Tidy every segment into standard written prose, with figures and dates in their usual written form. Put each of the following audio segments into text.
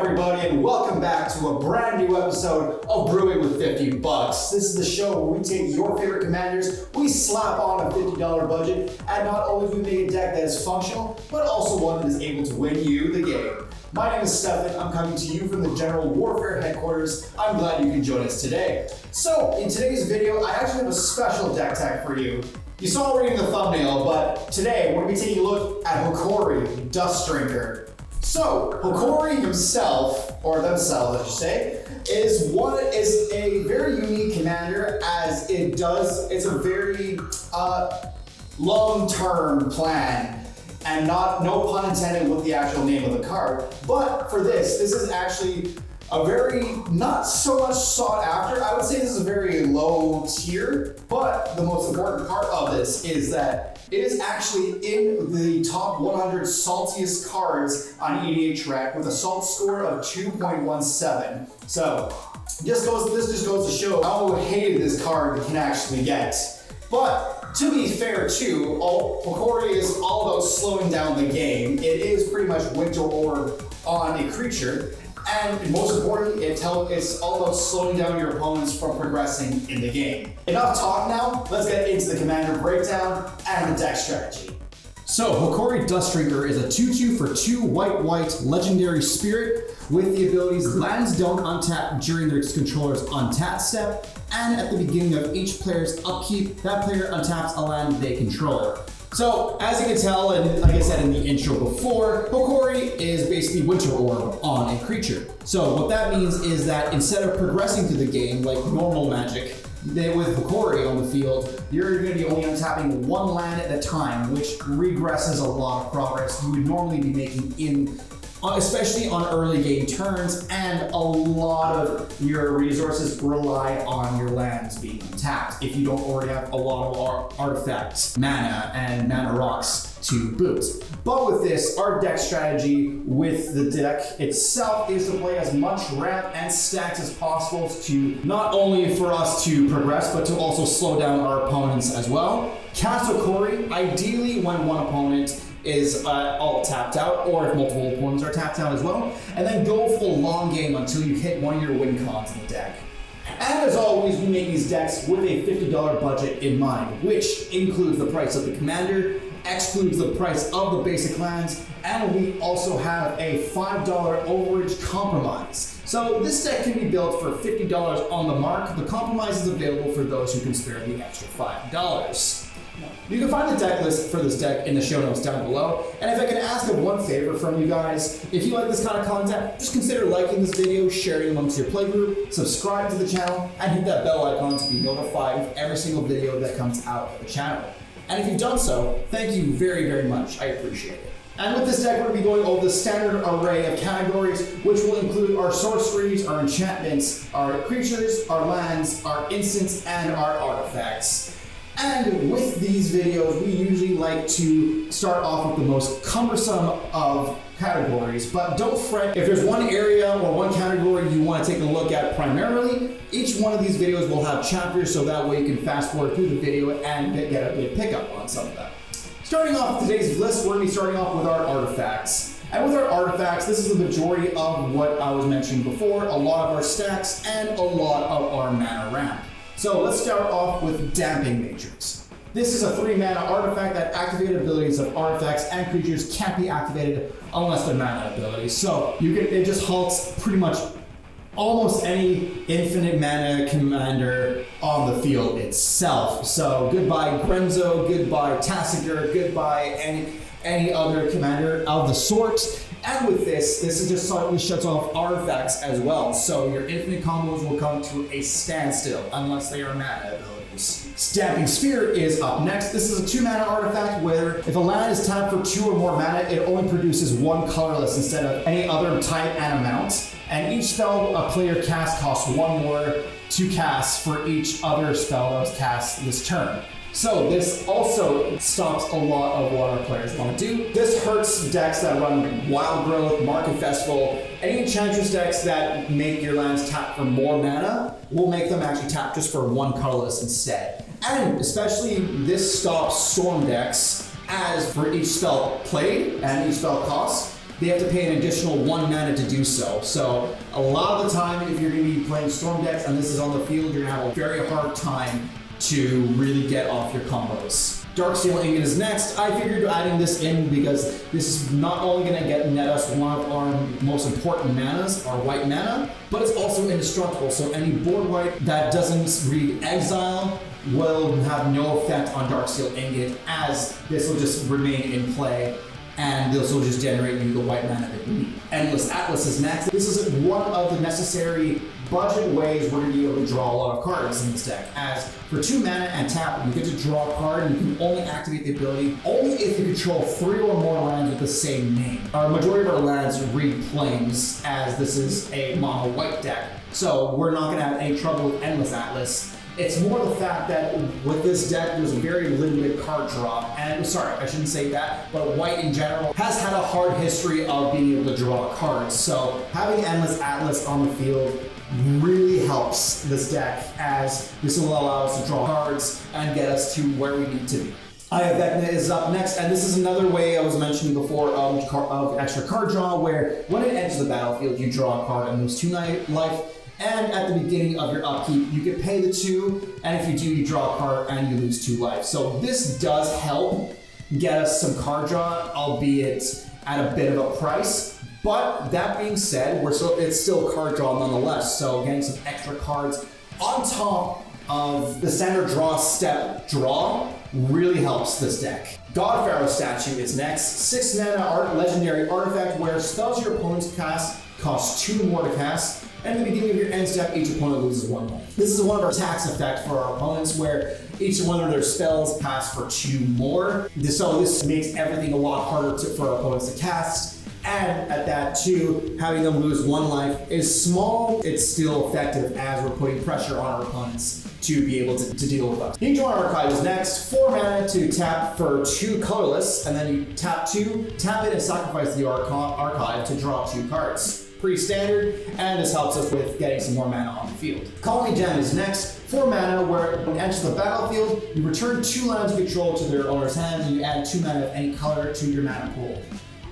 everybody, and welcome back to a brand new episode of Brewing with 50 Bucks. This is the show where we take your favorite commanders, we slap on a $50 budget, and not only do we make a deck that is functional, but also one that is able to win you the game. My name is Stefan. I'm coming to you from the General Warfare headquarters. I'm glad you can join us today. So, in today's video, I actually have a special deck tech for you. You saw already in the thumbnail, but today we're going to be taking a look at Hokori, Dust Drinker. So, Hokori himself, or themselves I should say, is a very unique commander as it's a very long-term plan. And no pun intended with the actual name of the card. But for this is actually a very, not so much sought after. I would say this is a very low tier, but the most important part of this is that it is actually in the top 100 saltiest cards on EDH Rec with a salt score of 2.17. So this just goes to show how hated this card can actually get. But to be fair too, Hokori is all about slowing down the game. It is pretty much Winter Orb on a creature. And most importantly, it's all about slowing down your opponents from progressing in the game. Enough talk now, let's get into the commander breakdown and the deck strategy. So, Hokori Dust Drinker is a 2/2 for 2 white legendary spirit with the abilities lands don't untap during their controller's untap step, and at the beginning of each player's upkeep, that player untaps a land they control. So, as you can tell, and like I said in the intro before, Hokori is basically Winter Orb on a creature. So what that means is that instead of progressing through the game like normal Magic, with Hokori on the field, you're going to be only untapping one land at a time, which regresses a lot of progress you would normally be making especially on early game turns, and a lot of your resources rely on your lands being untapped if you don't already have a lot of artifacts, mana, and mana rocks to boot. But with this, our deck strategy with the deck itself is to play as much ramp and stacks as possible to not only for us to progress, but to also slow down our opponents as well. Cast Hokori, ideally when one opponent is all tapped out, or if multiple opponents are tapped out as well, and then go for the long game until you hit one of your win cons in the deck. And as always, we make these decks with a $50 budget in mind, which includes the price of the commander, excludes the price of the basic lands, and we also have a $5 overage compromise. So this deck can be built for $50 on the mark. The compromise is available for those who can spare the extra $5. You can find the deck list for this deck in the show notes down below. And if I can ask of one favor from you guys, if you like this kind of content, just consider liking this video, sharing it amongst your playgroup, subscribe to the channel, and hit that bell icon to be notified of every single video that comes out of the channel. And if you've done so, thank you very, very much. I appreciate it. And with this deck, we're going to be going over the standard array of categories, which will include our sorceries, our enchantments, our creatures, our lands, our instants, and our artifacts. And with these videos, we usually like to start off with the most cumbersome of categories, but don't fret. If there's one area or one category you want to take a look at primarily, each one of these videos will have chapters, so that way you can fast forward through the video and get a pickup on some of that. Starting off today's list, we're going to be starting off with our artifacts. And with our artifacts, this is the majority of what I was mentioning before, a lot of our stacks and a lot of our mana ramp. So let's start off with Damping Matrix. This is a 3-mana artifact that activated abilities of artifacts and creatures can't be activated unless they're mana abilities. So it just halts pretty much almost any infinite mana commander on the field itself. So goodbye Grenzo, goodbye Tassiger, goodbye any other commander of the sort. And with this is just slightly shuts off artifacts as well. So your infinite combos will come to a standstill unless they are mana abilities. Stamping Sphere is up next. This is a 2-mana artifact where if a land is tapped for 2 or more mana, it only produces 1 colorless instead of any other type and amount. And each spell a player casts costs 1 more to cast for each other spell that was cast this turn. So this also stops a lot of what our players want to do. This hurts decks that run Wild Growth, Market Festival, any Enchantress decks that make your lands tap for more mana will make them actually tap just for 1 colorless instead. And especially this stops Storm decks, as for each spell played and each spell cost, they have to pay an additional 1 mana to do so. So a lot of the time, if you're going to be playing Storm decks and this is on the field, you're going to have a very hard time to really get off your combos. Darksteel Ingot is next. I figured adding this in because this is not only going to net us one of our most important manas, our white mana, but it's also indestructible. So any board wipe that doesn't read Exile will have no effect on Darksteel Ingot, as this will just remain in play and this will just generate you the white mana that you need. Endless Atlas is next. This is one of the necessary budget ways we're going to be able to draw a lot of cards in this deck, as for 2 mana and tap, you get to draw a card and you can only activate the ability only if you control 3 or more lands with the same name. Our majority of our lands read plains, as this is a mono white deck, so we're not going to have any trouble with Endless Atlas. It's more the fact that with this deck, there's a very limited card draw. And sorry, I shouldn't say that, but white in general has had a hard history of being able to draw cards. So having Endless Atlas on the field really helps this deck, as this will allow us to draw cards and get us to where we need to be. Ayavekna is up next, and this is another way I was mentioning before of extra card draw, where when it enters the battlefield, you draw a card and lose 2 life. And at the beginning of your upkeep, you can pay the 2, and if you do, you draw a card and you lose 2 life. So this does help get us some card draw, albeit at a bit of a price. But that being said, it's still card draw nonetheless. So getting some extra cards on top of the standard draw step draw really helps this deck. God Pharaoh Statue is next. 6 mana legendary artifact where spells your opponents cast cost 2 more to cast. And at the beginning of your end step, each opponent loses 1 life. This is one of our tax effects for our opponents, where each one of their spells pass for 2 more. So this makes everything a lot harder for our opponents to cast. And at that too, having them lose 1 life is small. It's still effective, as we're putting pressure on our opponents to be able to deal with us. Hedron Archive is next. 4 mana to tap for 2 colorless, and then you tap 2, tap it, and sacrifice the archive to draw 2 cards. Pretty standard, and this helps us with getting some more mana on the field. Colony Gem is next. 4 mana, where when it enters the battlefield, you return 2 lands of control to their owner's hands, and you add 2 mana of any color to your mana pool.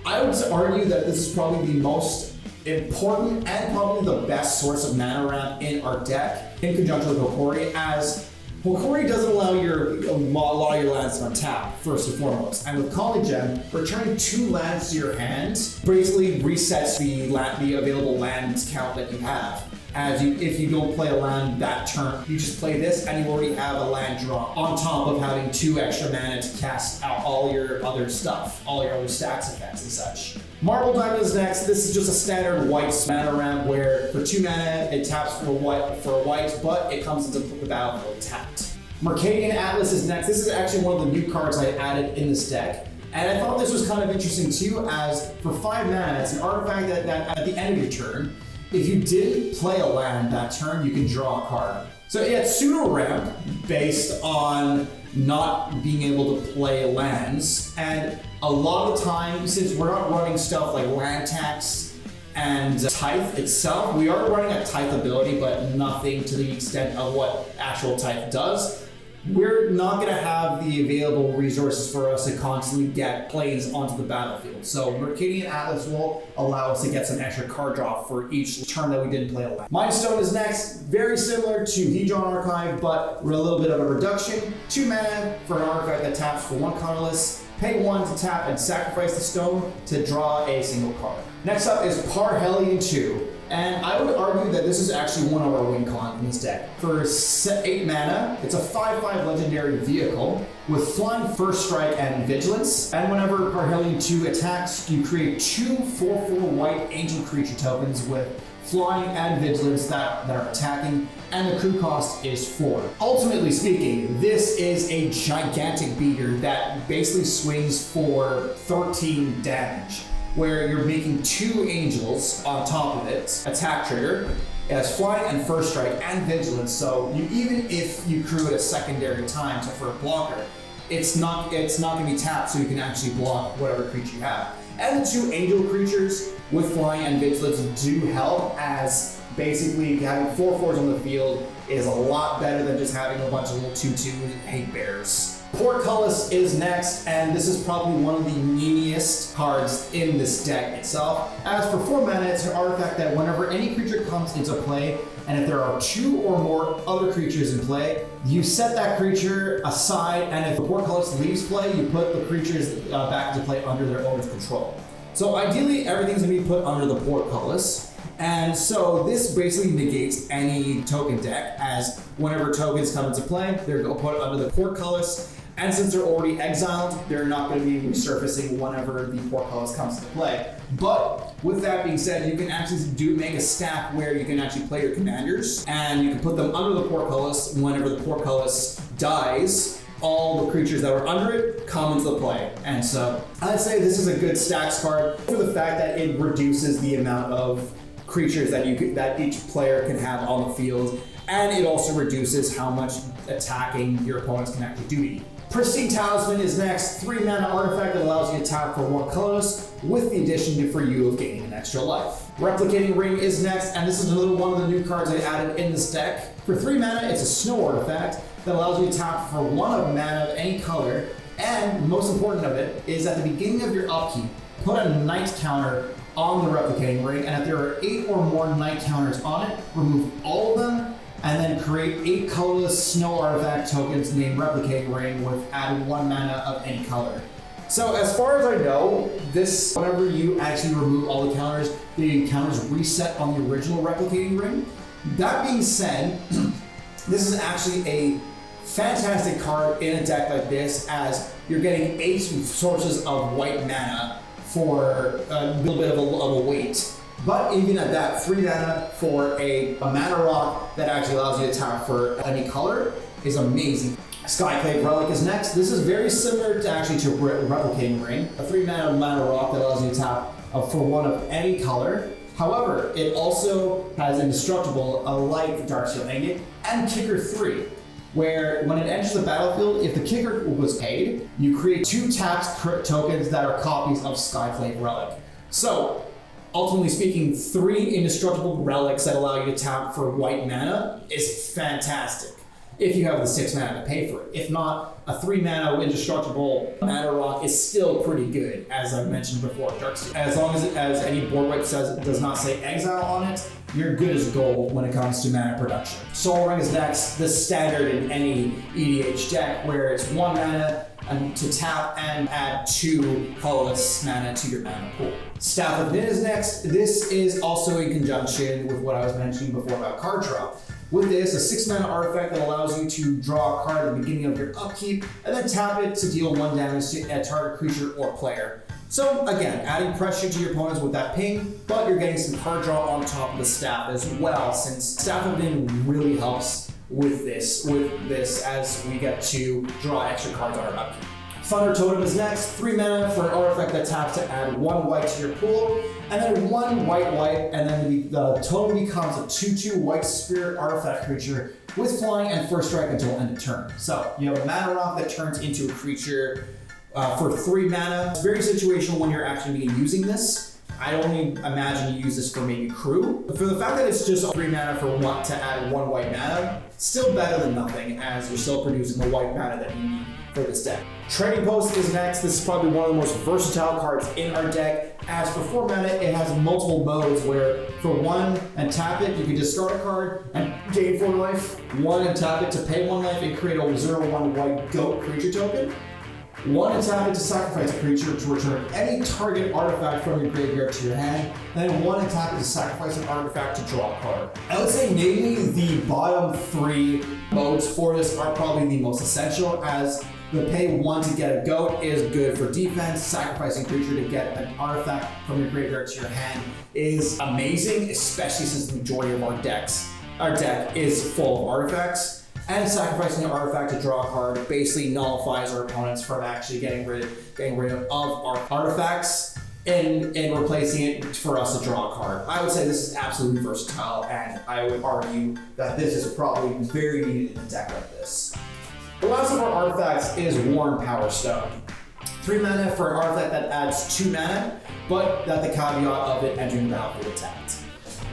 I would argue that this is probably the most important and probably the best source of mana ramp in our deck, in conjunction with Hokori, as Hokori doesn't allow a lot of your lands to untap, first and foremost. And with Colony Gem, returning 2 lands to your hand basically resets the available land count that you have. As if you don't play a land that turn, you just play this and you already have a land draw, on top of having 2 extra mana to cast out all your other stuff, all your other stacks effects and such. Marble Diamond is next. This is just a standard white mana ramp where for 2 mana it taps for a white, but it comes into the battlefield tapped. Mercadian Atlas is next. This is actually one of the new cards I added in this deck. And I thought this was kind of interesting too, as for 5 mana, it's an artifact that at the end of your turn, if you didn't play a land that turn, you can draw a card. So yeah, it's pseudo ramp based on not being able to play lands, and a lot of the time, since we're not running stuff like land tax and Tithe itself, we are running a Tithe ability, but nothing to the extent of what actual Tithe does. We're not going to have the available resources for us to constantly get plays onto the battlefield. So Mercadian Atlas will allow us to get some extra card draw for each turn that we didn't play a land. Mindstone is next. Very similar to Hedron Archive, but with a little bit of a reduction. 2 mana for an artifact that taps for 1 colorless. Pay 1 to tap and sacrifice the stone to draw a single card. Next up is Parhelion 2. And I would argue that this is actually one of our win cons in this deck. For 8 mana, it's a 5/5 legendary vehicle with flying, first strike, and vigilance. And whenever Parhelion 2 attacks, you create 2 4/4 white angel creature tokens with flying and vigilance that are attacking, and the crew cost is 4. Ultimately speaking, this is a gigantic beater that basically swings for 13 damage, where you're making 2 angels on top of it, attack trigger. It has flying and first strike and vigilance, so even if you crew it a secondary time for a blocker, it's not going to be tapped, so you can actually block whatever creature you have. And the 2 angel creatures with flying and vigilance do help, as basically having 4/4s on the field is a lot better than just having a bunch of little 2/2 hate bears. Portcullis is next, and this is probably one of the meaniest cards in this deck itself. As for 4 mana, it's an artifact that whenever any creature comes into play, and if there are 2 or more other creatures in play, you set that creature aside, and if the Portcullis leaves play, you put the creatures back into play under their owner's control. So ideally, everything's gonna be put under the Portcullis. And so this basically negates any token deck, as whenever tokens come into play, they're put under the Portcullis. And since they're already exiled, they're not going to be resurfacing whenever the Portcullis comes into play. But with that being said, you can actually make a stack where you can actually play your commanders, and you can put them under the Portcullis. Whenever the Portcullis dies, all the creatures that were under it come into the play. And so I'd say this is a good stacks card for the fact that it reduces the amount of creatures that each player can have on the field, and it also reduces how much attacking your opponents can actually do to you. Pristine Talisman is next, 3 mana artifact that allows you to tap for 1 colorless, with the addition for you of gaining an extra life. Replicating Ring is next, and this is another one of the new cards I added in this deck. For 3 mana, it's a snow artifact that allows you to tap for 1 of mana of any color, and most important of it is at the beginning of your upkeep, put a night counter on the Replicating Ring, and if there are 8 or more night counters on it, remove all of them, and then create 8 colorless snow artifact tokens named Replicating Ring with added 1 mana of any color. So as far as I know, this, whenever you actually remove all the counters reset on the original Replicating Ring. That being said, this is actually a fantastic card in a deck like this, as you're getting 8 sources of white mana for a little bit of a wait. But even at that, 3 mana for a mana rock that actually allows you to tap for any color is amazing. Skyclave Relic is next. This is very similar to Replicating Ring, a 3 mana rock that allows you to tap for 1 of any color. However, it also has Indestructible, a light for Darksteel Ingot, and Kicker 3, where when it enters the battlefield, if the kicker was paid, you create 2 tapped tokens that are copies of Skyclave Relic. So, ultimately speaking, 3 indestructible relics that allow you to tap for white mana is fantastic, if you have the 6 mana to pay for it. If not, a 3 mana indestructible mana rock is still pretty good, as I mentioned before. As long as any board wipe does not say exile on it, you're good as gold when it comes to mana production. Soul Ring is next, the standard in any EDH deck, where it's 1 mana to tap and add 2 colorless mana to your mana pool. Staff of Nin is next. This is also in conjunction with what I was mentioning before about card draw. With this, a 6 mana artifact that allows you to draw a card at the beginning of your upkeep, and then tap it to deal 1 damage to a target creature or player. So again, adding pressure to your opponents with that ping, but you're getting some card draw on top of the staff as well, since Staff of Nin really helps with this as we get to draw extra cards on our upkeep. Thunder Totem is next, 3 mana for an artifact that taps to add 1 white to your pool, and then 1 white, and then the totem becomes a 2/2 white spirit artifact creature with flying and first strike until end of turn. So you have a mana rock that turns into a creature for 3 mana. It's very situational when you're actually using this. I only imagine you use this for maybe crew. But for the fact that it's just 3 mana to add 1 white mana, still better than nothing, as you're still producing the white mana that you need for this deck. Trading Post is next. This is probably one of the most versatile cards in our deck. As for 4 mana, it has multiple modes where for 1 and tap it, you can discard a card and gain 4 life. 1 and tap it to pay 1 life and create a 0/1 white goat creature token. 1 and tap it to sacrifice a creature to return any target artifact from your graveyard to your hand. And then 1 and tap it to sacrifice an artifact to draw a card. I would say maybe the bottom 3 modes for this are probably the most essential, as the pay 1 to get a goat is good for defense. Sacrificing creature to get an artifact from your graveyard to your hand is amazing, especially since the majority of our deck is full of artifacts. And sacrificing an artifact to draw a card basically nullifies our opponents from actually getting rid of our artifacts and replacing it for us to draw a card. I would say this is absolutely versatile, and I would argue that this is probably very needed in a deck like this. The last of our artifacts is Worn Power Stone. 3 mana for an artifact that adds 2 mana, but that the caveat of it entering the battlefield attacked.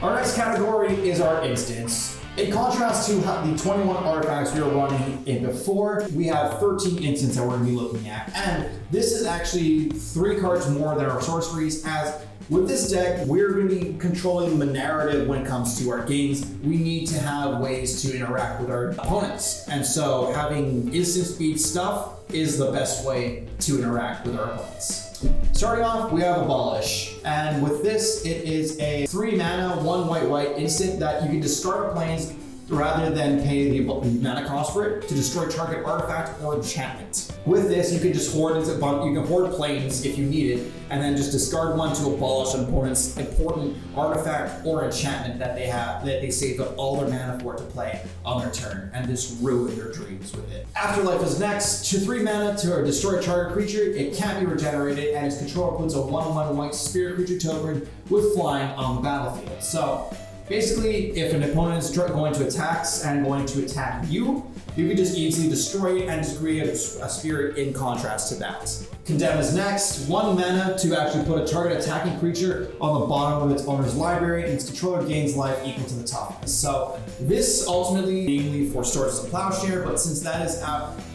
Our next category is our instants. In contrast to the 21 artifacts we were running in before, we have 13 instants that we're going to be looking at. And this is actually 3 cards more than our sorceries, as with this deck, we're going to be controlling the narrative when it comes to our games. We need to have ways to interact with our opponents. And so having instant speed stuff is the best way to interact with our opponents. Starting off, we have Abolish, and with this, it is a 3 mana, 1 white instant that you can discard planes rather than pay the mana cost for it to destroy target artifact or enchantment. With this, you can just hoard planes if you need it, and then just discard one to abolish an opponent's important artifact or enchantment that they have that they saved up all their mana for to play on their turn, and just ruin their dreams with it. Afterlife is next. To 3 mana to destroy a target creature, it can't be regenerated, and its controller puts a 1/1 white spirit creature token with flying on the battlefield. So basically, if an opponent is going to attack you, you can just easily destroy it and just create a spirit in contrast to that. Condemn is next. 1 mana to actually put a target attacking creature on the bottom of its owner's library, and its controller gains life equal to the toughness. So this ultimately mainly for Swords of Plowshare, but since that is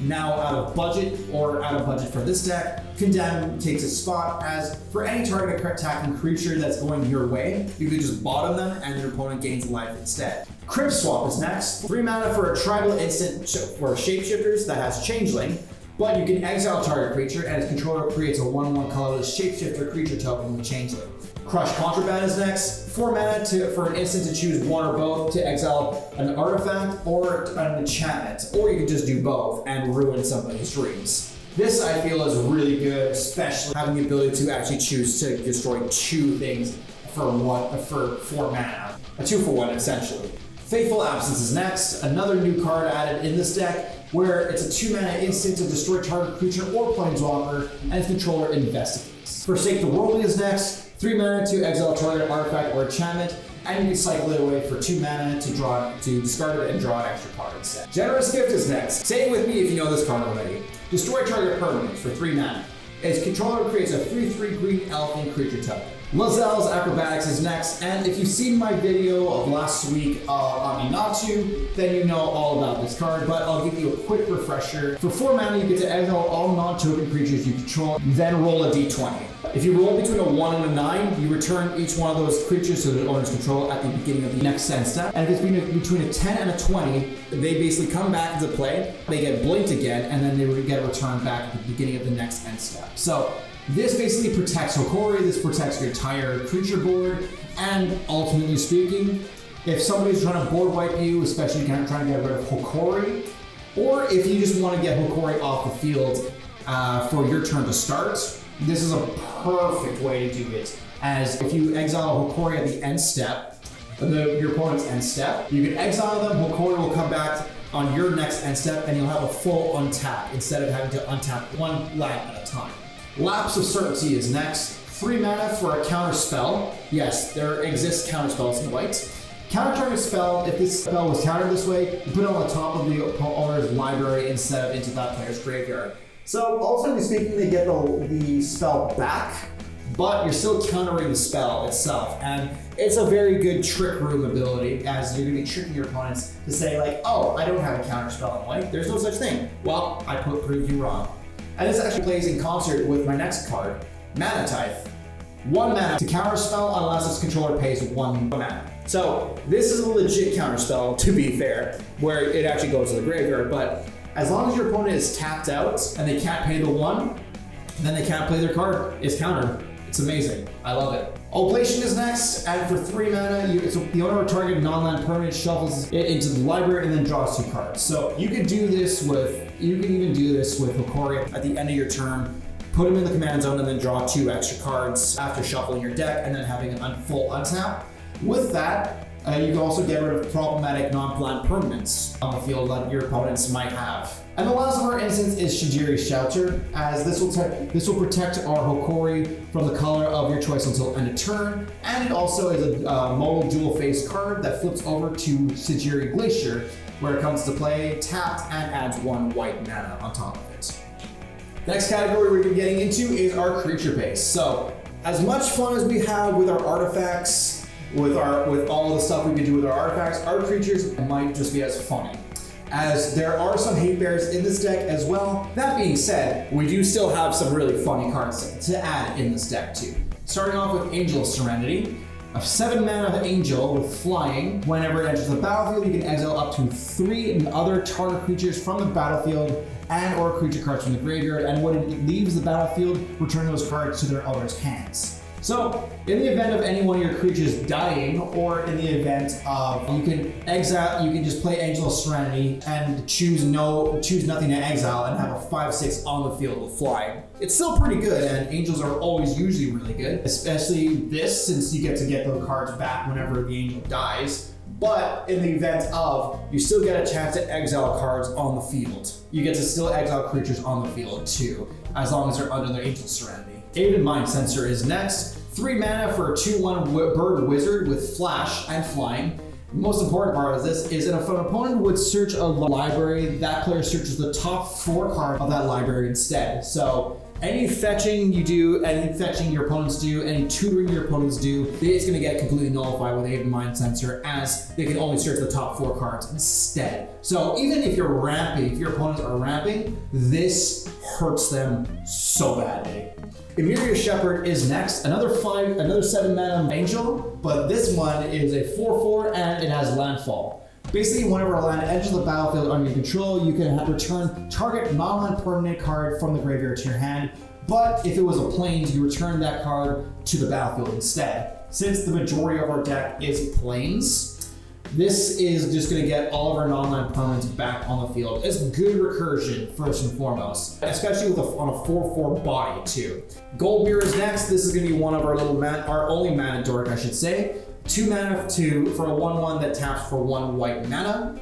now out of budget for this deck, Condemn takes its spot, as for any target attacking creature that's going your way, you can just bottom them and your opponent gains life instead. Crypt Swap is next. 3 mana for a tribal instant for shapeshifters that has Changeling, but you can exile target creature and its controller creates a 1/1 colorless shapeshifter creature token with Changeling. Crush Contraband is next. 4 mana for an instant to choose one or both to exile an artifact or an enchantment, or you can just do both and ruin somebody's dreams. This I feel is really good, especially having the ability to actually choose to destroy 2 things for 4 mana. A 2-for-1 essentially. Faithful Absence is next, another new card added in this deck, where it's a 2 mana instant to destroy target creature or planeswalker, and its controller investigates. Forsake the Worldly is next, 3 mana to exile target artifact or enchantment, and you can cycle it away for 2 mana to discard it and draw an extra card instead. Generous Gift is next. Say it with me if you know this card already. Destroy target permanent for 3 mana. Its controller creates a 3/3 green elfin creature token. Lazelle's Acrobatics is next, and if you've seen my video of last week on Minatu, then you know all about this card, but I'll give you a quick refresher. For 4 mana, you get to exile all non-token creatures you control, then roll a d20. If you roll between a 1 and a 9, you return each one of those creatures to the owner's control at the beginning of the next end step. And if it's between a 10 and a 20, they basically come back into play, they get blinked again, and then they get returned back at the beginning of the next end step. So this basically protects Hokori, this protects your entire creature board, and ultimately speaking, if somebody's trying to board wipe you, especially trying to get rid of Hokori, or if you just want to get Hokori off the field for your turn to start, this is a perfect way to do it. As if you exile Hokori at the end step, your opponent's end step, you can exile them, Hokori will come back on your next end step, and you'll have a full untap instead of having to untap 1 land at a time. Lapse of Certainty is next. 3 mana for a counter spell. Yes, there exists counter spells in white. Counter target spell, if this spell was countered this way, you put it on the top of the owner's library instead of into that player's graveyard. So ultimately speaking, they get the spell back, but you're still countering the spell itself. And it's a very good trick room ability, as you're gonna be tricking your opponents to say like, oh, I don't have a counter spell in white. There's no such thing. Well, I proved you wrong. And this actually plays in concert with my next card, Mana Tithe. 1 mana to counterspell unless its controller pays 1 mana. So this is a legit counterspell, to be fair, where it actually goes to the graveyard, but as long as your opponent is tapped out and they can't pay the 1, then they can't play their card. It's countered. It's amazing. I love it. Oblation is next, and for 3 mana, the owner of a target non-land permanent shuffles it into the library and then draws 2 cards. So you can even do this with Hokori at the end of your turn. Put them in the command zone and then draw 2 extra cards after shuffling your deck and then having an full untap. With that, you can also get rid of problematic non-plant permanents on the field that your opponents might have. And the last of our instance is Shijiri's Shelter, as this will protect our Hokori from the color of your choice until end of turn, and it also is a modal dual-face card that flips over to Shijiri Glacier, where it comes to play tapped and adds 1 white mana on top of it. Next category we're getting into is our creature base. So, as much fun as we have with our artifacts, with all the stuff we can do with our artifacts, our creatures might just be as funny. As there are some hate bears in this deck as well. That being said, we do still have some really funny cards to add in this deck too. Starting off with Angel of Serenity, a 7 mana Angel with flying. Whenever it enters the battlefield, you can exile up to 3 other target creatures from the battlefield and or creature cards from the graveyard, and when it leaves the battlefield, return those cards to their owner's hands. So, in the event of any one of your creatures dying, or in the event of you can just play Angel of Serenity and choose nothing to exile and have a 5/6 on the field with flying. It's still pretty good, and Angels are always usually really good, especially this, since you get to get those cards back whenever the Angel dies. But in the event of, you still get a chance to exile cards on the field. You get to still exile creatures on the field too, as long as they're under their Angel Serenity. Avid Mind Sensor is next. 3 mana for a 2/1 bird wizard with flash and flying. The most important part of this is that if an opponent would search a library, that player searches the top 4 cards of that library instead. So any fetching you do, any fetching your opponents do, any tutoring your opponents do, it's going to get completely nullified with Avid Mind Sensor, as they can only search the top 4 cards instead. So even if you're ramping, if your opponents are ramping, this hurts them so badly. Emeria Shepherd is next, another 7 mana Angel, but this one is a 4/4 and it has landfall. Basically, whenever a land enters the battlefield under your control, you can return target non-land permanent card from the graveyard to your hand, but if it was a plains, you return that card to the battlefield instead. Since the majority of our deck is plains, this is just going to get all of our non-land permanents back on the field. It's good recursion, first and foremost, especially on a 4/4 body too. Goldbeer is next. This is going to be one of our only mana dork, I should say. 2 mana for a 1/1 that taps for 1 white mana.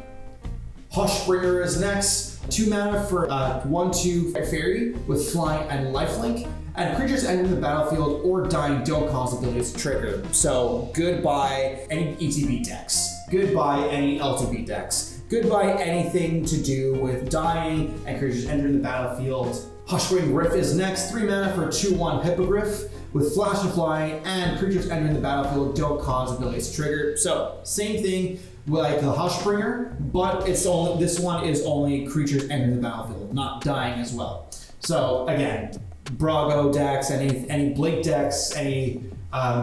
Hushbringer is next. 2 mana for a 1/2 fairy with flying and lifelink. And creatures entering the battlefield or dying don't cause abilities to trigger. So goodbye any ETB decks. Goodbye any LTB decks. Goodbye anything to do with dying and creatures entering the battlefield. Hushwing Griff is next. 3 mana for a 2/1 Hippogriff with flash and flying, and creatures entering the battlefield don't cause abilities to trigger. So same thing like the Hushbringer, but this one is only creatures entering the battlefield, not dying as well. So again, Brago decks, any Blake decks, any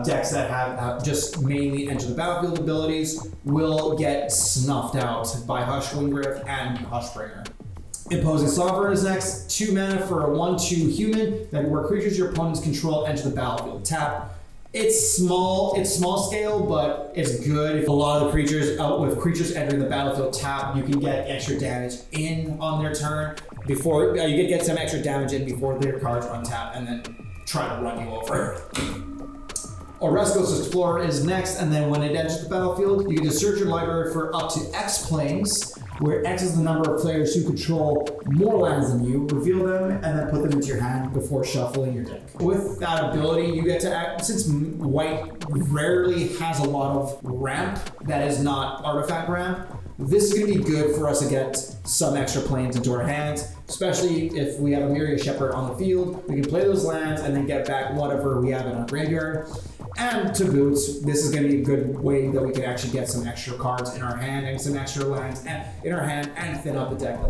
decks that have just mainly enter the battlefield abilities will get snuffed out by Hushwing Griff and Hushbringer. Imposing Sovereign is next. 2 mana for a 1/2 human that where creatures your opponents control enter the battlefield. Tap. It's small scale, but it's good. If a lot of the creatures, with creatures entering the battlefield tap, you can get extra damage in on their turn before you can get some extra damage in before their cards untap and then try to run you over. Oreskos Explorer is next, and then when it enters the battlefield, you can just search your library for up to X planes, where X is the number of players who control more lands than you, reveal them, and then put them into your hand before shuffling your deck. With that ability, you get to act, since white rarely has a lot of ramp that is not artifact ramp, this is going to be good for us to get some extra planes into our hands, especially if we have Emeria Shepherd on the field. We can play those lands and then get back whatever we have in our graveyard. And to boot, this is going to be a good way that we can actually get some extra cards in our hand and some extra lands in our hand and thin up the deck a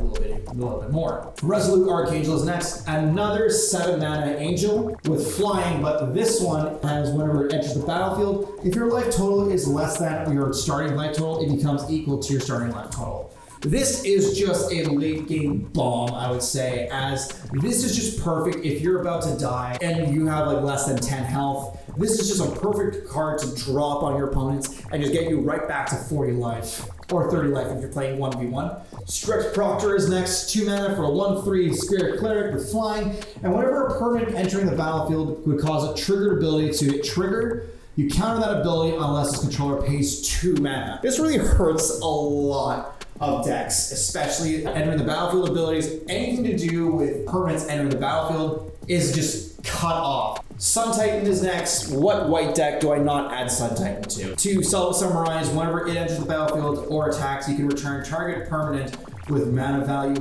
little bit more. Resolute Archangel is next. Another 7 mana angel with flying, but this one has whenever it enters the battlefield, if your life total is less than your starting life total, it becomes equal to your starting life total. This is just a late game bomb, I would say, as this is just perfect if you're about to die and you have like less than 10 health. This is just a perfect card to drop on your opponents and just get you right back to 40 life, or 30 life if you're playing 1v1. Stretch Proctor is next, 2 mana for a 1/3 Spirit Cleric with flying, and whenever a permanent entering the battlefield would cause a triggered ability to trigger, you counter that ability unless its controller pays 2 mana. This really hurts a lot of decks, especially entering the battlefield abilities. Anything to do with permanents entering the battlefield is just cut off. Sun Titan is next. What white deck do I not add Sun Titan to? To summarize, whenever it enters the battlefield or attacks, you can return target permanent with mana value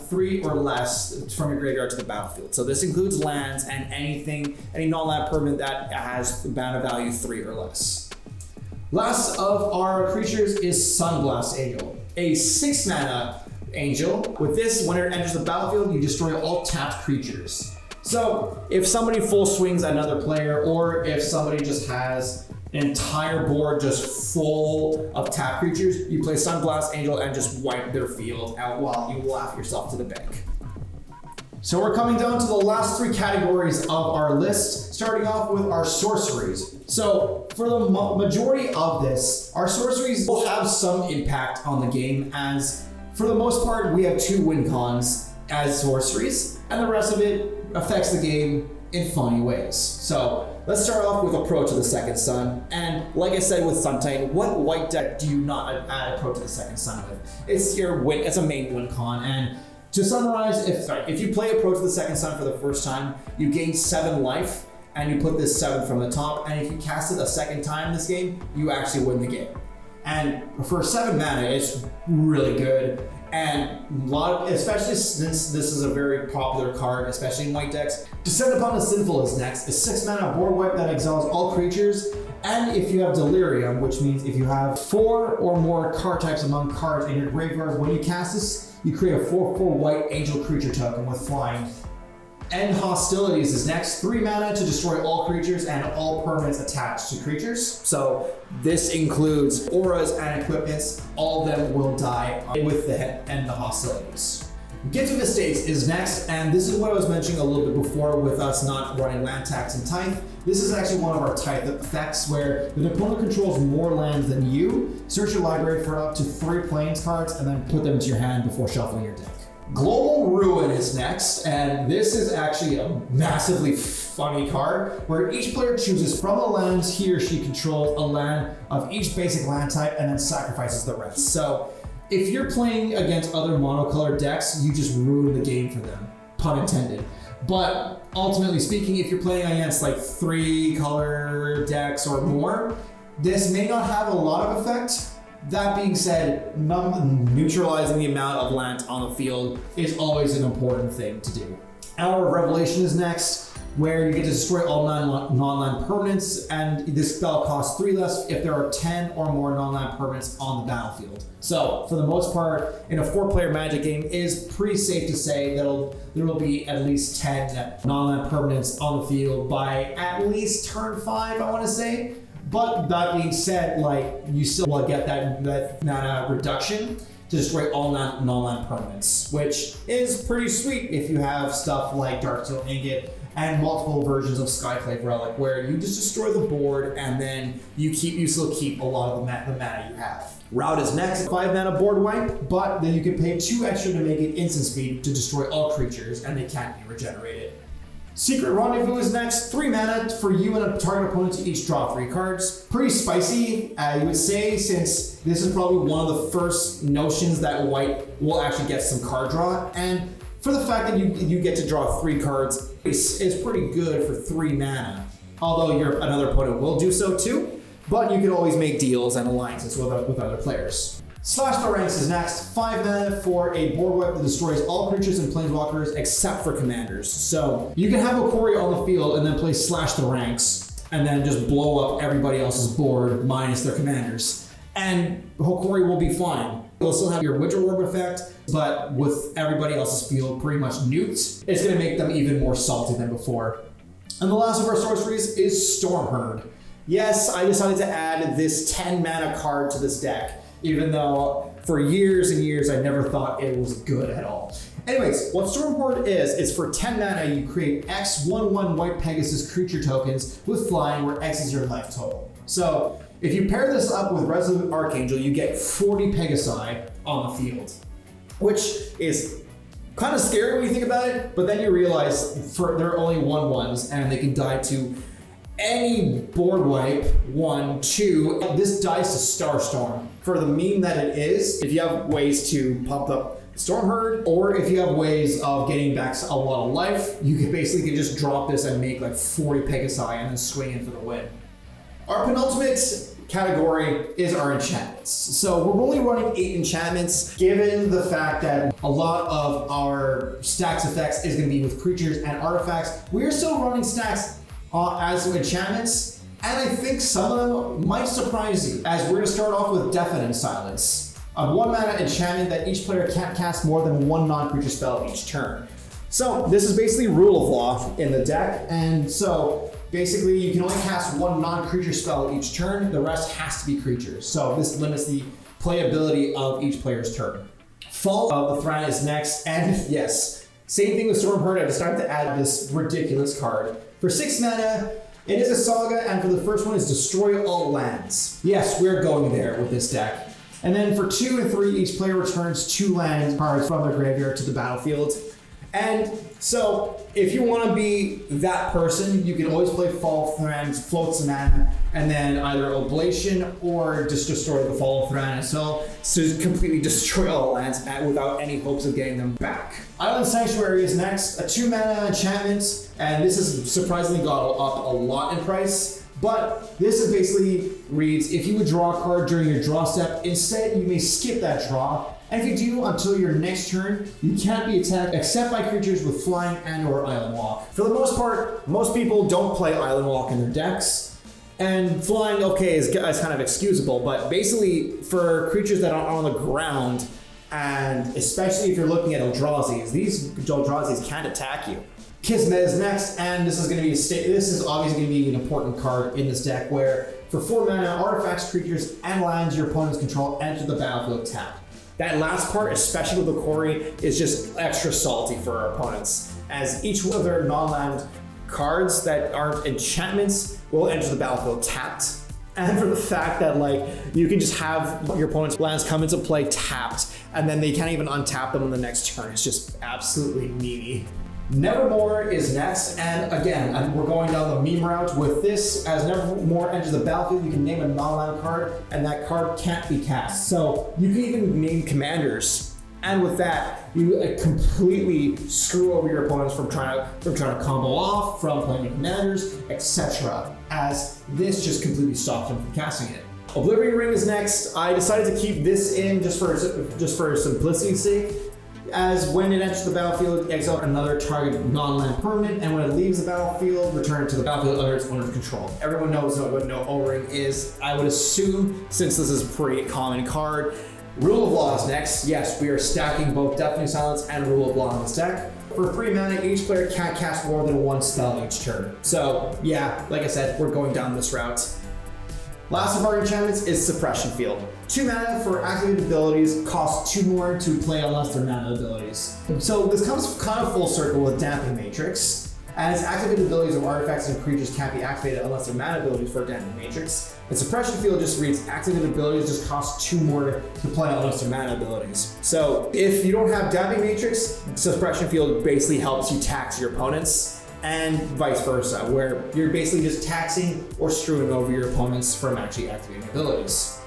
3 or less from your graveyard to the battlefield. So this includes lands and any non-land permanent that has mana value 3 or less. Last of our creatures is Sunblast Angel, a 6 mana angel. With this, when it enters the battlefield, you destroy all tapped creatures. So if somebody full swings another player, or if somebody just has an entire board just full of tapped creatures, you play Sunblast Angel and just wipe their field out while you laugh yourself to the bank. So we're coming down to the last 3 categories of our list, starting off with our sorceries. So for the majority of this, our sorceries will have some impact on the game, as for the most part, we have 2 win cons as sorceries, and the rest of it affects the game in funny ways. So let's start off with Approach of the Second Sun. And like I said with Sun Titan, what white deck do you not add Approach of the Second Sun with? It's your win, it's a main win con. And to summarize, if you play Approach of the Second Sun for the first time, you gain 7 life, and you put this 7 from the top, and if you cast it a second time in this game, you actually win the game. And for 7 mana, it's really good. And especially since this is a very popular card, especially in white decks, Descend Upon the Sinful is next. A 6 mana board wipe that exiles all creatures. And if you have Delirium, which means if you have 4 or more card types among cards in your graveyard, when you cast this, you create a 4/4 white angel creature token with flying. End Hostilities is next. 3 mana to destroy all creatures and all permanents attached to creatures. So this includes auras and equipments. All of them will die with the End the Hostilities. Gift of Estates is next, and this is what I was mentioning a little bit before with us not running land tax and Tithe. This is actually one of our Tithe effects where the opponent controls more lands than you. Search your library for up to 3 Plains cards and then put them into your hand before shuffling your deck. Global Ruin is next, and this is actually a massively funny card where each player chooses from the lands he or she controls a land of each basic land type and then sacrifices the rest. So if you're playing against other monocolored decks, you just ruin the game for them, pun intended. But ultimately speaking, if you're playing against like 3 color decks or more, this may not have a lot of effect. That being said, neutralizing the amount of land on the field is always an important thing to do. Hour of Revelation is next, where you get to destroy all non-land permanents, and this spell costs 3 less if there are 10 or more non-land permanents on the battlefield. So, for the most part, in a 4-player Magic game, it is pretty safe to say that there will be at least 10 non-land permanents on the field by at least turn 5, I want to say. But that being said, like, you still will get that mana reduction to destroy all non-land permanents, which is pretty sweet if you have stuff like Darksteel Ingot and multiple versions of Skyclave Relic, where you just destroy the board and then you still keep a lot of the mana you have. Rout is next, 5 mana board wipe, but then you can pay 2 extra to make it instant speed to destroy all creatures, and they can't be regenerated. Secret Rendezvous is next, 3 mana for you and a target opponent to each draw 3 cards. Pretty spicy, you would say, since this is probably one of the first notions that white will actually get some card draw, and for the fact that you get to draw 3 cards is pretty good for 3 mana. Although another opponent will do so too, but you can always make deals and alliances with other players. Slash the Ranks is next, 5 mana for a board wipe that destroys all creatures and planeswalkers except for commanders. So you can have Hokori on the field and then play Slash the Ranks and then just blow up everybody else's board minus their commanders. And Hokori will be fine. You'll still have your Witcher Orb effect, but with everybody else's field pretty much nuked, it's going to make them even more salty than before. And the last of our sorceries is Stormherd. Yes, I decided to add this 10 mana card to this deck, even though for years and years I never thought it was good at all. Anyways, what Stormherd is for 10 mana you create X 1/1 White Pegasus creature tokens with flying, where X is your life total. So if you pair this up with Resolute Archangel, you get 40 Pegasi on the field, which is kind of scary when you think about it, but then you realize they're only 1/1s and they can die to any board wipe, 1, 2. This dies to Starstorm. For the meme that it is, if you have ways to pump up Stormherd, or if you have ways of getting back a lot of life, you can basically just drop this and make like 40 Pegasi and then swing in for the win. Our penultimate category is our enchantments. So we're only running 8 enchantments, given the fact that a lot of our stacks effects is going to be with creatures and artifacts. We are still running stacks as enchantments, And I think some of them might surprise you, as we're going to start off with Deafening Silence, a 1 mana enchantment that each player can't cast more than 1 non-creature spell each turn. So this is basically Rule of Law in the deck, and so basically you can only cast 1 non-creature spell each turn, the rest has to be creatures. So this limits the playability of each player's turn. Fall of the Thran is next, and yes, same thing with Stormheart, I decided to add this ridiculous card. For 6 mana, it is a saga, and for the first one is Destroy All Lands. Yes, we're going there with this deck. And then for 2 and 3, each player returns 2 land cards from their graveyard to the battlefield. And so, if you want to be that person, you can always play Fall of Thran, float some mana, and then either Oblation or just destroy the Fall of Thran as well, to completely destroy all lands without any hopes of getting them back. Island Sanctuary is next, a 2 mana enchantment, and this has surprisingly got up a lot in price. But this is basically reads, if you would draw a card during your draw step, instead you may skip that draw, and if you do until your next turn, you can't be attacked except by creatures with flying and or Island Walk. For the most part, most people don't play Island Walk in their decks, and flying, okay, is kind of excusable, but basically for creatures that are on the ground, and especially if you're looking at Eldrazi's, these Eldrazi's can't attack you. Kismet is next, and this is going to be this is obviously going to be an important card in this deck, where for 4 mana, artifacts, creatures, and lands your opponents control enter the battlefield tapped. That last part, especially with Hokori, is just extra salty for our opponents, as each one of their non-land cards that aren't enchantments will enter the battlefield tapped. And for the fact that you can just have your opponent's lands come into play tapped, and then they can't even untap them on the next turn. It's just absolutely meaty. Nevermore is next, and again, we're going down the meme route with this. As Nevermore enters the battlefield, you can name a non-land card, and that card can't be cast. So you can even name commanders, and with that, you completely screw over your opponents from trying to combo off, from playing commanders, etc. As this just completely stops them from casting it. Oblivion Ring is next. I decided to keep this in just for simplicity's sake, as when it enters the battlefield, exile another target non-land permanent, and when it leaves the battlefield, return it to the battlefield under its owner's control. Everyone knows what no O-Ring is, I would assume, since this is a pretty common card. Rule of Law is next. Yes, we are stacking both Deafening Silence and Rule of Law in this deck. For 3 mana, each player can't cast more than 1 spell each turn. So yeah, like I said, we're going down this route. Last of our enchantments is Suppression Field. 2 mana for activated abilities, cost 2 more to play unless they're mana abilities. So this comes kind of full circle with Damping Matrix, as activated abilities of artifacts and creatures can't be activated unless they're mana abilities for Damping Matrix. And Suppression Field just reads activated abilities just cost 2 more to play unless they're mana abilities. So if you don't have Damping Matrix, Suppression Field basically helps you tax your opponents, and vice versa, where you're basically just taxing or screwing over your opponents from actually activating abilities.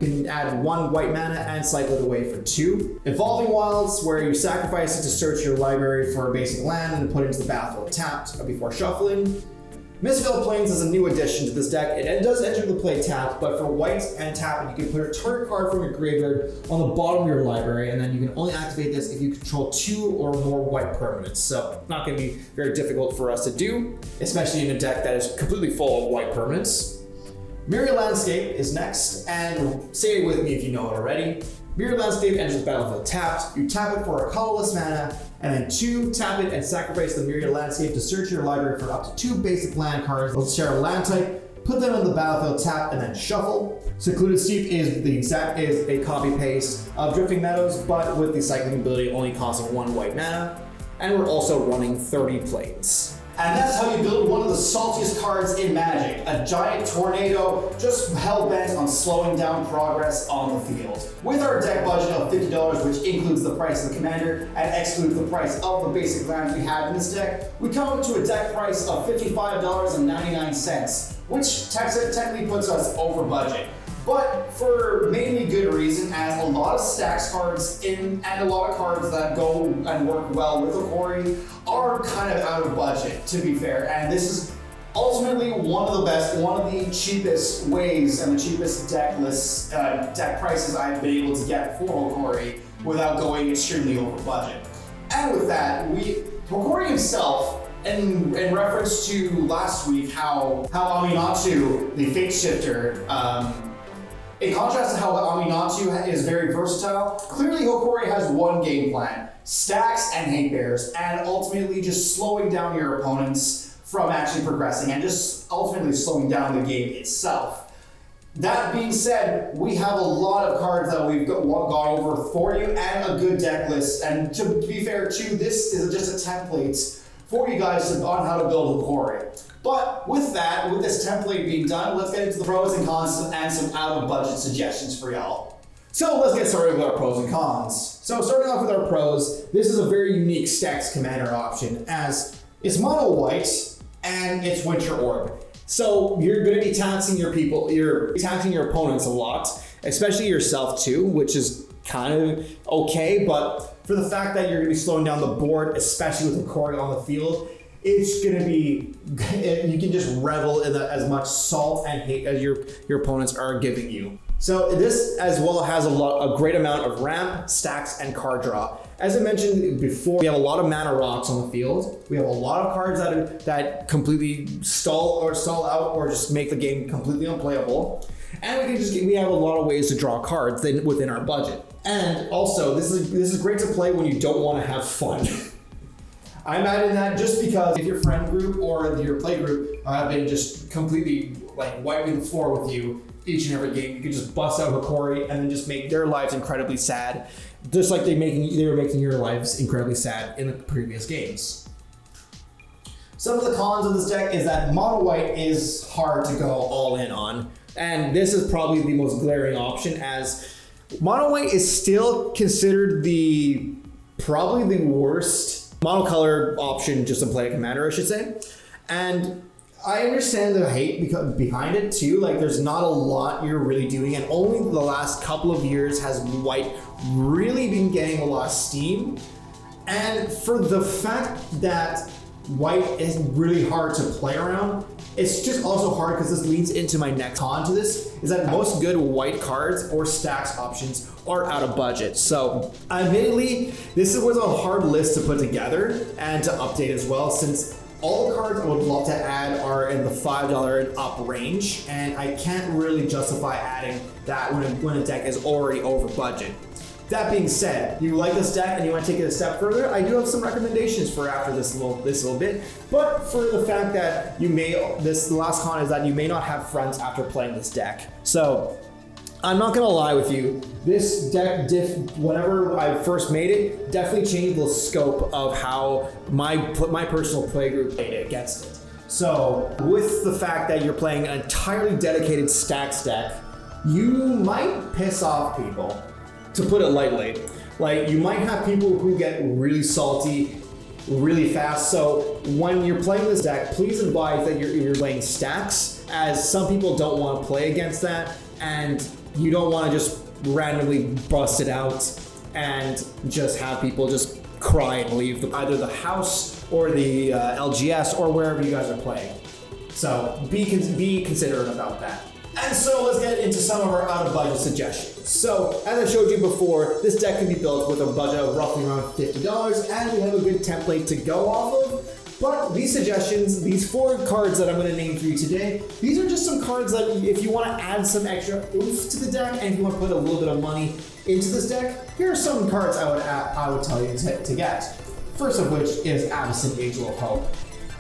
You can add 1 white mana and cycle it away for 2. Evolving Wilds, where you sacrifice it to search your library for a basic land and put it into the battlefield tapped before shuffling. Mistveiled Plains is a new addition to this deck. It does enter the play tapped, but for white and tap, you can put a target card from your graveyard on the bottom of your library, and then you can only activate this if you control 2 or more white permanents. So not going to be very difficult for us to do, especially in a deck that is completely full of white permanents. Mirror Landscape is next, and say it with me if you know it already. Mirror Landscape enters the battlefield tapped. You tap it for a colorless mana, and then 2, tap it and sacrifice the Mirror Landscape to search your library for up to 2 basic land cards. Let's share a land type, put them on the battlefield tapped, and then shuffle. Secluded Steep is a copy paste of Drifting Meadows, but with the cycling ability only costing 1 white mana. And we're also running 30 Plains. And that's how you build one of the saltiest cards in Magic, a giant tornado just hell-bent on slowing down progress on the field. With our deck budget of $50, which includes the price of the commander and excludes the price of the basic lands we have in this deck, we come up to a deck price of $55.99, which technically puts us over budget. But for mainly good reason, as a lot of stacks cards and a lot of cards that go and work well with Hokori are kind of out of budget, to be fair. And this is ultimately one of the cheapest ways and the cheapest deck prices I've been able to get for Hokori without going extremely over budget. And with that, Hokori himself, in reference to last week, how Aminatu, the Fate Shifter, in contrast to how Aminatu is very versatile, clearly Hokori has one game plan: stacks and hate bears, and ultimately just slowing down your opponents from actually progressing and just ultimately slowing down the game itself. That being said, we have a lot of cards that we've gone over for you and a good deck list. And to be fair too, this is just a template for you guys on how to build Hokori. But with this template being done, let's get into the pros and cons and some out of budget suggestions for y'all. So let's get started with our pros and cons. So starting off with our pros, this is a very unique stacks commander option as it's mono white and it's Winter Orb. So you're going to be taxing you're taxing your opponents a lot, especially yourself too, which is kind of okay, but for the fact that you're going to be slowing down the board, especially with Hokori on the field, it's going to be, you can just revel in as much salt and hate as your opponents are giving you. So this as well has a great amount of ramp, stacks, and card draw. As I mentioned before, we have a lot of mana rocks on the field. We have a lot of cards that completely stall out or just make the game completely unplayable. And we have a lot of ways to draw cards within our budget. And also, this is great to play when you don't want to have fun. I'm adding that just because if your friend group or your play group have been just completely like wiping the floor with you each and every game, you can just bust out Hokori and then just make their lives incredibly sad, just like they were making your lives incredibly sad in the previous games. Some of the cons of this deck is that mono white is hard to go all in on, and this is probably the most glaring option as mono white is still considered probably the worst monocolor option just to play a commander, I should say. And I understand the hate behind it too. Like, there's not a lot you're really doing, and only the last couple of years has white really been getting a lot of steam. And for the fact that white is really hard to play around, it's just also hard because this leads into my next con to this, is that most good white cards or stacks options are out of budget. So admittedly, this was a hard list to put together and to update as well, since all the cards I would love to add are in the $5 and up range, and I can't really justify adding that when a deck is already over budget. That being said, you like this deck and you want to take it a step further, I do have some recommendations for after this little bit. But for the fact that the last con is that you may not have friends after playing this deck. So I'm not gonna lie with you, this deck whenever I first made it, definitely changed the scope of how my personal play group played against it. So with the fact that you're playing an entirely dedicated stacks deck, you might piss off people, to put it lightly. Like, you might have people who get really salty really fast. So when you're playing this deck, please advise that you're playing stacks, as some people don't want to play against that, and you don't want to just randomly bust it out and just have people just cry and leave either the house or the LGS or wherever you guys are playing. So be considerate about that. And so let's get into some of our out of budget suggestions. So as I showed you before, this deck can be built with a budget of roughly around $50, and we have a good template to go off of. But these suggestions, these 4 cards that I'm going to name for you today, these are just some cards that if you want to add some extra oomph to the deck and if you want to put a little bit of money into this deck, here are some cards I would tell you to get. First of which is Avacyn, Angel of Hope.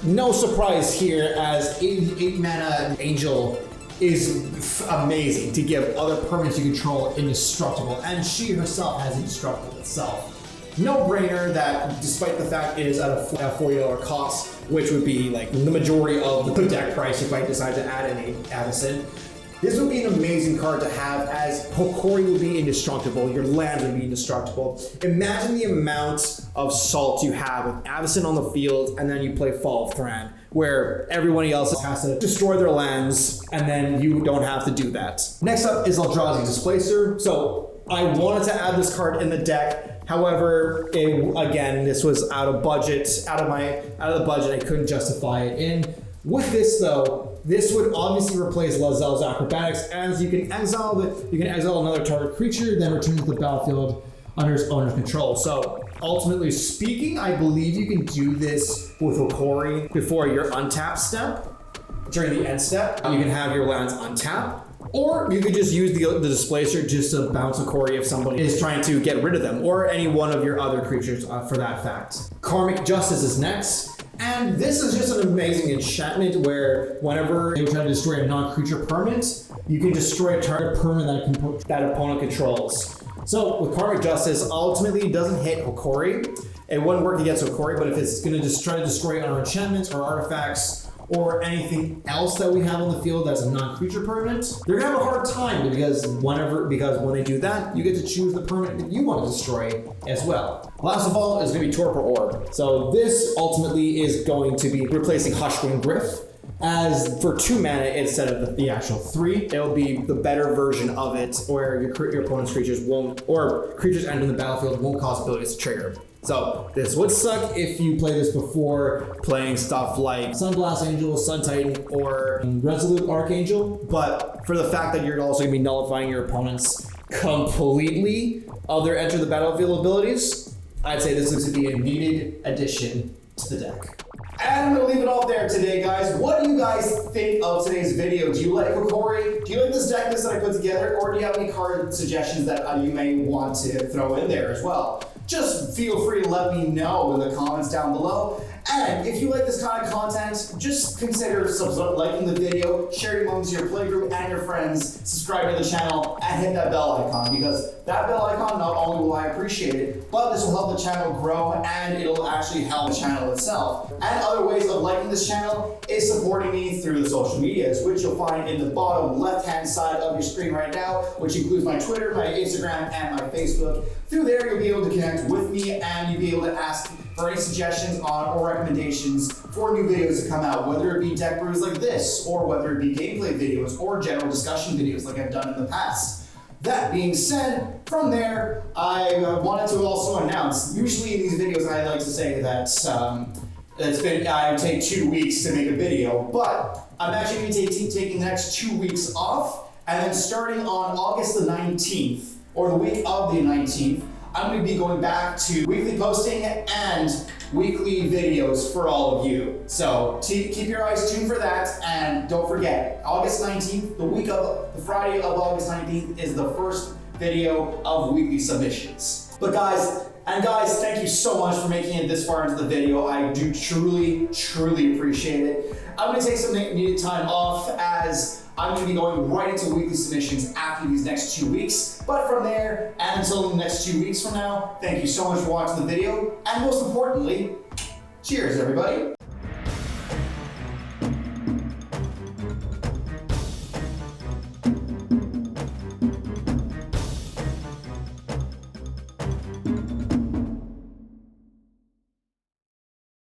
No surprise here, as 8 mana Angel is amazing to give other permanents you control indestructible, and she herself has indestructible itself. No brainer that despite the fact it is at a $40 cost, which would be like the majority of the deck price if I decide to add any Avacyn, this would be an amazing card to have, as Hokori would be indestructible, your land would be indestructible. Imagine the amount of salt you have with Avacyn on the field, and then you play Fall of Thran, where everybody else has to destroy their lands, and then you don't have to do that. Next up is Eldrazi Displacer. So I wanted to add this card in the deck. However, again, this was out of budget, out of the budget I couldn't justify it in. With this though, this would obviously replace Lae'zel's Acrobatics, as you can exile another target creature, then return to the battlefield under its owner's control. So ultimately speaking, I believe you can do this with Hokori before your untap step. During the end step, you can have your lands untap, or you could just use the displacer just to bounce Hokori if somebody is trying to get rid of them, or any one of your other creatures for that fact. Karmic Justice is next. And this is just an amazing enchantment where whenever you try to destroy a non-creature permanent, you can destroy a target permanent that opponent controls. So with Karmic Justice, ultimately it doesn't hit Hokori. It wouldn't work against Hokori, but if it's going to try to destroy our enchantments or artifacts or anything else that we have on the field that's a non-creature permanent, they're gonna have a hard time because when they do that, you get to choose the permanent that you want to destroy as well. Last of all is gonna be Torpor Orb. So this ultimately is going to be replacing Hushwing Gryff. As for 2 mana instead of the actual 3, it'll be the better version of it where your opponent's creatures won't, or creatures entering the battlefield won't cause abilities to trigger. So this would suck if you play this before playing stuff like Sunblast Angel, Sun Titan, or Resolute Archangel, but for the fact that you're also going to be nullifying your opponents completely of their enter the battlefield abilities, I'd say this looks to be a needed addition to the deck. And I'm gonna leave it all there today, guys. What do you guys think of today's video? Do you like Hokori? Do you like this deck list that I put together? Or do you have any card suggestions that you may want to throw in there as well? Just feel free to let me know in the comments down below. And if you like this kind of content, just consider liking the video, sharing amongst your playgroup and your friends, subscribe to the channel, and hit that bell icon, because that bell icon, not only will I appreciate it, but this will help the channel grow and it'll actually help the channel itself. And other ways of liking this channel is supporting me through the social medias, which you'll find in the bottom left-hand side of your screen right now, which includes my Twitter, my Instagram, and my Facebook. Through there, you'll be able to connect with me and you'll be able to ask for any suggestions on or recommendations for new videos to come out, whether it be deck brews like this, or whether it be gameplay videos, or general discussion videos like I've done in the past. That being said, from there, I wanted to also announce, usually in these videos I like to say that I take 2 weeks to make a video, but I'm actually going to be taking the next 2 weeks off, and then starting on August the 19th, or the week of the 19th, I'm going to be going back to weekly posting and weekly videos for all of you. So keep your eyes tuned for that, and don't forget, August 19th, the Friday of August 19th is the first video of weekly submissions. But guys, thank you so much for making it this far into the video. I do truly appreciate it. I'm going to take some needed time off, as I'm going to be going right into weekly submissions after these next 2 weeks. But from there, and until the next 2 weeks from now, thank you so much for watching the video. And most importantly, cheers everybody.